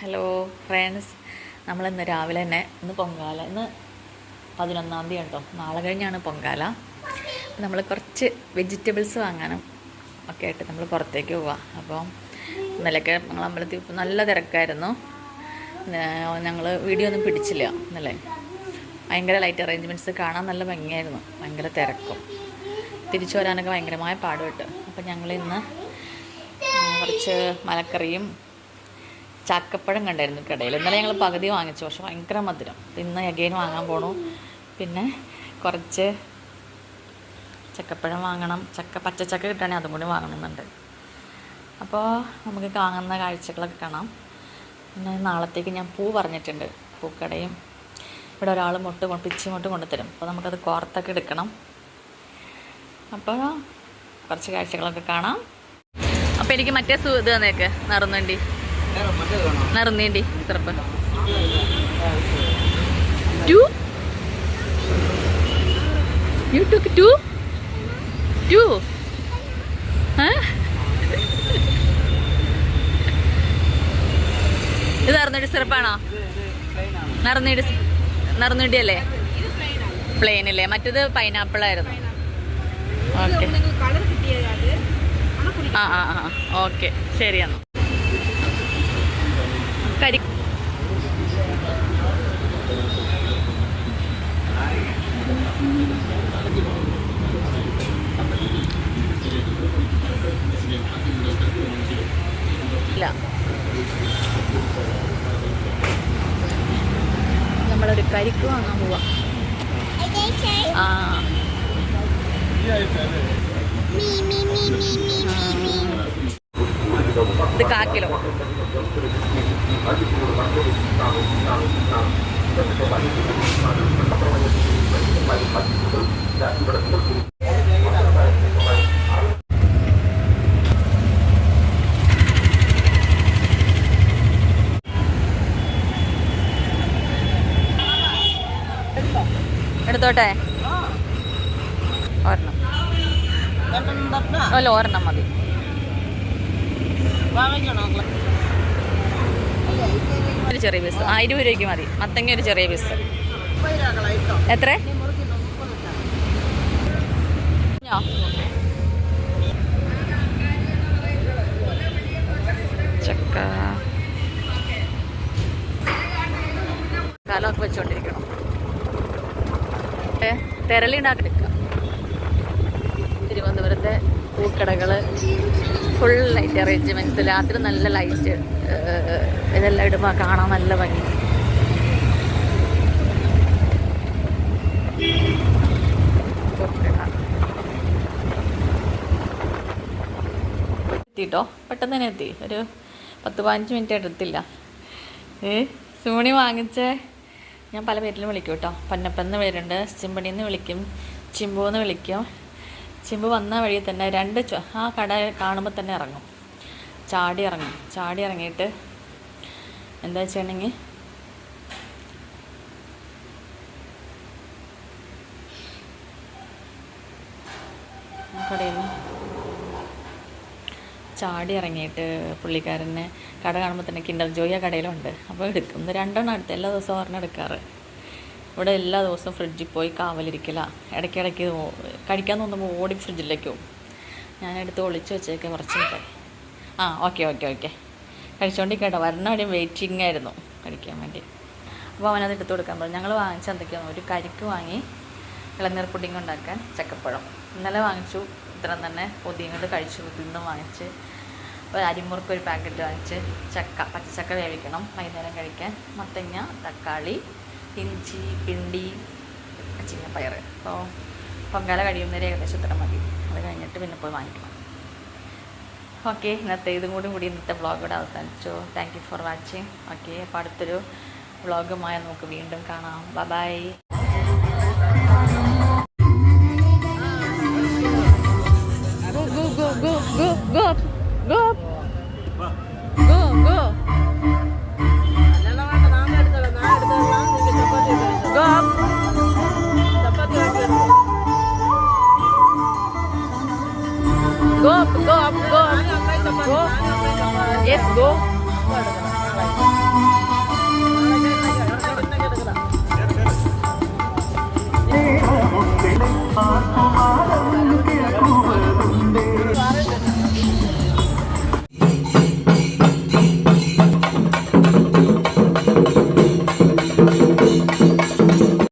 Hello friends, നമ്മളിന്ന് രാവിലെ തന്നെ പൊങ്കാല. ഇന്ന് 11-ാം തീയതി കേട്ടോ, നാളെ കഴിഞ്ഞാണ് പൊങ്കാല. നമ്മൾ കുറച്ച് വെജിറ്റബിൾസ് വാങ്ങാനും ഒക്കെ ആയിട്ട് നമ്മൾ പുറത്തേക്ക് പോവാം. അപ്പോൾ ഇന്നലെയൊക്കെ ഞങ്ങൾ അമ്പലത്തിൽ നല്ല തിരക്കായിരുന്നു. ഞങ്ങൾ വീഡിയോ ഒന്നും പിടിച്ചില്ല ഇന്നലെ. ഭയങ്കര ലൈറ്റ് അറേഞ്ച്മെൻറ്റ്സ് കാണാൻ നല്ല ഭംഗിയായിരുന്നു, ഭയങ്കര തിരക്കും. തിരിച്ചു വരാനൊക്കെ ഭയങ്കരമായ പാടുപെട്ട്. അപ്പോൾ ഞങ്ങളിന്ന് കുറച്ച് മലക്കറിയും ചക്കപ്പഴം കണ്ടായിരുന്നു കടയിൽ. ഇന്നലെ ഞങ്ങൾ പകുതി വാങ്ങിച്ചു, പക്ഷെ ഭയങ്കര മധുരം. ഇന്ന് അഗെയിൻ വാങ്ങാൻ പോണു. പിന്നെ കുറച്ച് ചക്കപ്പഴം വാങ്ങണം. പച്ചച്ചക്ക കിട്ടുകയാണെങ്കിൽ അതും കൂടി വാങ്ങണമെന്നുണ്ട്. അപ്പോൾ നമുക്ക് കാണുന്ന കാഴ്ചകളൊക്കെ കാണാം. പിന്നെ നാളത്തേക്ക് ഞാൻ പൂ പറഞ്ഞിട്ടുണ്ട്. പൂക്കടയും ഇവിടെ ഒരാൾ പിച്ചി മുട്ട് കൊണ്ടുതരും. അപ്പോൾ നമുക്കത് കോർത്തൊക്കെ എടുക്കണം. അപ്പോൾ കുറച്ച് കാഴ്ചകളൊക്കെ കാണാം. അപ്പോൾ എനിക്ക് മറ്റേ ഇത് തന്നേക്ക് നറുന്നേണ്ടി സിറപ്പ് 2. You took 2? ഇത് നറുന്നേണ്ടി സിറപ്പാണോ? നറുന്നേണ്ടി അല്ലേ? പ്ലെയിൻ അല്ലേ? മറ്റേത് പൈനാപ്പിൾ ആയിരുന്നു. ഓക്കെ, ഓക്കെ, ശരിയെന്നാ. ഇല്ല, നമ്മളൊരു കരിക്ക് വാങ്ങാൻ പോവാ. ഇത് 1/4 കിലോ. എടുത്തോട്ടെ? ഒരെണ്ണം അല്ല, ഒരെണ്ണം മതി. ഒരു ചെറിയ പീസ് 20 രൂപയ്ക്ക് മതി. മത്തങ്ങ ഒരു ചെറിയ പീസ്. എത്ര? ചക്ക കാലമൊക്കെ വെച്ചോണ്ടിരിക്കണം. തെരളി ഉണ്ടാക്കിയെടുക്കാം. തിരുവനന്തപുരത്തെ പൂക്കടകൾ ഫുൾ ലൈറ്റ് അറേഞ്ച്മെൻറ്റ്സ്. രാത്രി നല്ല ലൈറ്റ് ഇതെല്ലാം ഇടുമ്പോൾ കാണാൻ നല്ല ഭംഗി. എത്തിട്ടോ, പെട്ടെന്ന് തന്നെ എത്തി. ഒരു 10-15 മിനിറ്റ് എടുത്തില്ല. സൂണി വാങ്ങിച്ചേ ഞാൻ പല പേരിലും വിളിക്കും കേട്ടോ. പന്നപ്പെന്ന് പേരുണ്ട്, ചിമ്പണിന്ന് വിളിക്കും, ചിമ്പൂന്ന് വിളിക്കും. ചിമ്പ് വന്ന വഴി തന്നെ ആ കട കാണുമ്പോൾ തന്നെ ഇറങ്ങും. ചാടി ഇറങ്ങിയിട്ട് എന്താ വെച്ചിട്ടുണ്ടെങ്കിൽ കടയിൽ ചാടി ഇറങ്ങിയിട്ട് പുള്ളിക്കാരനെ കട കാണുമ്പോൾ തന്നെ കിൻഡർ ജോയ് ആ കടയിലുണ്ട്. അപ്പോൾ എടുക്കും. 2 എടുത്ത് എല്ലാ ദിവസവും ഒരെണ്ണം എടുക്കാറ്. ഇവിടെ എല്ലാ ദിവസവും ഫ്രിഡ്ജിൽ പോയി കാവലിരിക്കില്ല. ഇടയ്ക്കിടയ്ക്ക് കഴിക്കാൻ തോന്നുമ്പോൾ ഓടി ഫ്രിഡ്ജിലേക്ക് പോകും. ഞാനെടുത്ത് ഒളിച്ച് വെച്ചേക്കെ കുറച്ചൊക്കെ. ഓക്കെ കഴിച്ചുകൊണ്ടിരിക്കട്ടോ. വരണ വെയിറ്റിംഗ് ആയിരുന്നു കഴിക്കാൻ വേണ്ടി. അപ്പോൾ അവനത് എടുത്ത് കൊടുക്കാൻ പറഞ്ഞു. ഞങ്ങൾ വാങ്ങിച്ച എന്തൊക്കെയാണ്, ഒരു കരിക്ക് വാങ്ങി, ഇളനീർ പുഡിങ് ഉണ്ടാക്കാൻ ചക്കപ്പഴം ഇന്നലെ വാങ്ങിച്ചു. ഇത്രയും തന്നെ പൊതിയും കൊണ്ട് കഴിച്ചു. ഇന്നും വാങ്ങിച്ച് ഒരു അരിമുറുക്ക് ഒരു പാക്കറ്റ് വാങ്ങിച്ച്. പച്ചച്ചക്ക വേവിക്കണം വൈകുന്നേരം കഴിക്കാൻ. മത്തങ്ങ, തക്കാളി, ഇഞ്ചി, പിണ്ടി, പയർ. അപ്പോൾ പൊങ്കാല കഴിയുന്നവരെ ഏകദേശം ഇത്ര മതി. അത് കഴിഞ്ഞിട്ട് പിന്നെ പോയി വാങ്ങിക്കണം. ഓക്കെ, ഇന്നത്തെ ഇന്നത്തെ വ്ളോഗോടെ അവസാനിച്ചു. Thank you for watching. Okay, അപ്പോൾ അടുത്തൊരു വ്ളോഗുമായി നമുക്ക് വീണ്ടും കാണാം. ബൈ. Go up.